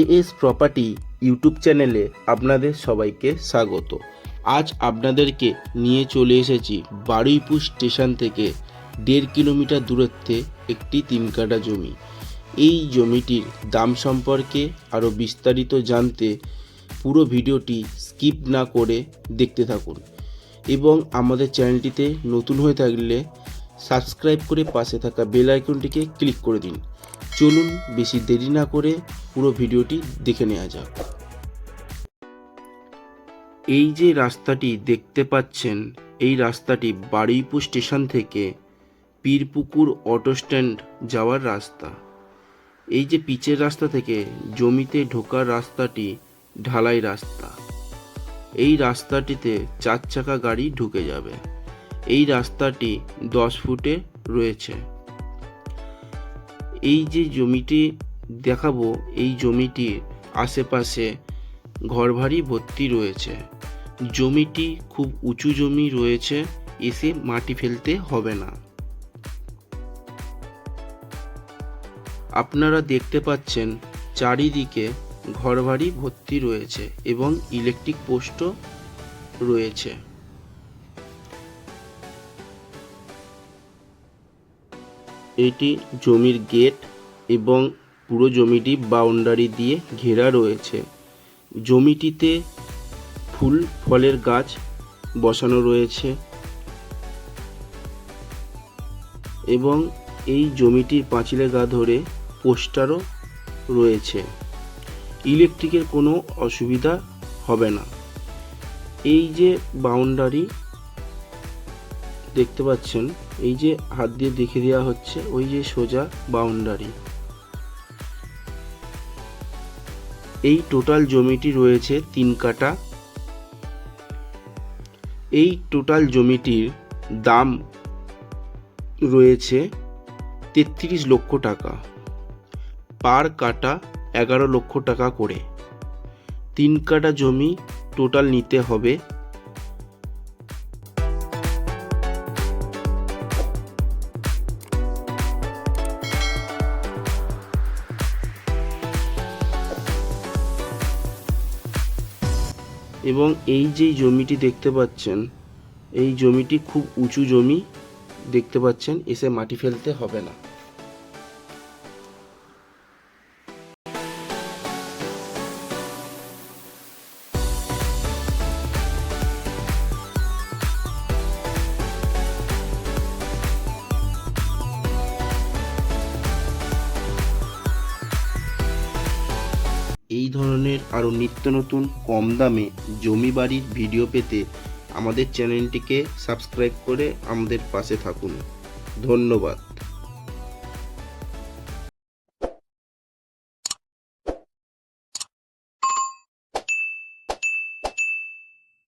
As property YouTube চ্যানেলে আপনাদের সবাইকে স্বাগত। আজ আপনাদেরকে নিয়ে চলে এসেছি বারুইপুর স্টেশন থেকে 1.5 কিলোমিটার দূরত্বে একটি 3 কাঠা জমি। এই জমিটির দাম সম্পর্কে আরও বিস্তারিত জানতে পুরো ভিডিওটি স্কিপ না করে দেখতে থাকুন এবং আমাদের চ্যানেলটিতে নতুন হয়ে থাকলে সাবস্ক্রাইব করে পাশে থাকা বেল আইকনটিকে ক্লিক করে দিন। চলুন বেশি দেরি না করে পুরো ভিডিওটি দেখে নেওয়া যাক। এই যে রাস্তাটি দেখতে পাচ্ছেন, এই রাস্তাটি বারুইপুর স্টেশন থেকে পীরপুকুর অটো স্ট্যান্ড যাওয়ার রাস্তা। এই যে পিচের রাস্তা থেকে জমিতে ঢোকার রাস্তাটি ঢালাই রাস্তা। এই রাস্তাটিতে 4 চাকা গাড়ি ঢুকে যাবে। এই রাস্তাটি 10 ফুটে রয়েছে। এই যে জমিটি দেখাবো, এই জমিটির আশেপাশে ঘরবাড়ি ভর্তি রয়েছে। জমিটি খুব উঁচু জমি রয়েছে, এসে মাটি ফেলতে হবে না। আপনারা দেখতে পাচ্ছেন চারিদিকে ঘরবাড়ি ভর্তি রয়েছে এবং ইলেকট্রিক পোস্টও রয়েছে। এটি জমির গেট এবং পুরো জমিটি বাউন্ডারি দিয়ে ঘেরা রয়েছে। জমিটিতে ফুল ফলের গাছ বসানো রয়েছে এবং এই জমিটির পাঁচিলের গা ধরে পোস্টারও রয়েছে। ইলেকট্রিকের কোনো অসুবিধা হবে না। এই যে বাউন্ডারি দেখতে পাচ্ছেন, এই যে হাত দিয়ে দেখে দেওয়া হচ্ছে, ওই যে সোজা বাউন্ডারি। এই টোটাল জমিটি রয়েছে 3 কাঠা। এই টোটাল জমিটির দাম রয়েছে 33 লক্ষ টাকা, পার কাঠা 11 লক্ষ টাকা করে। 3 কাঠা জমি টোটাল নিতে হবে। এবং এই যে জমিটি দেখতে পাচ্ছেন, এই জমিটি খুব উঁচু জমি দেখতে পাচ্ছেন, এসে মাটি ফেলতে হবে না। এই ধরনের আরও নিত্য নতুন কম দামে জমি বাড়ির ভিডিও পেতে আমাদের চ্যানেলটিকে সাবস্ক্রাইব করে আমাদের পাশে থাকুন। ধন্যবাদ।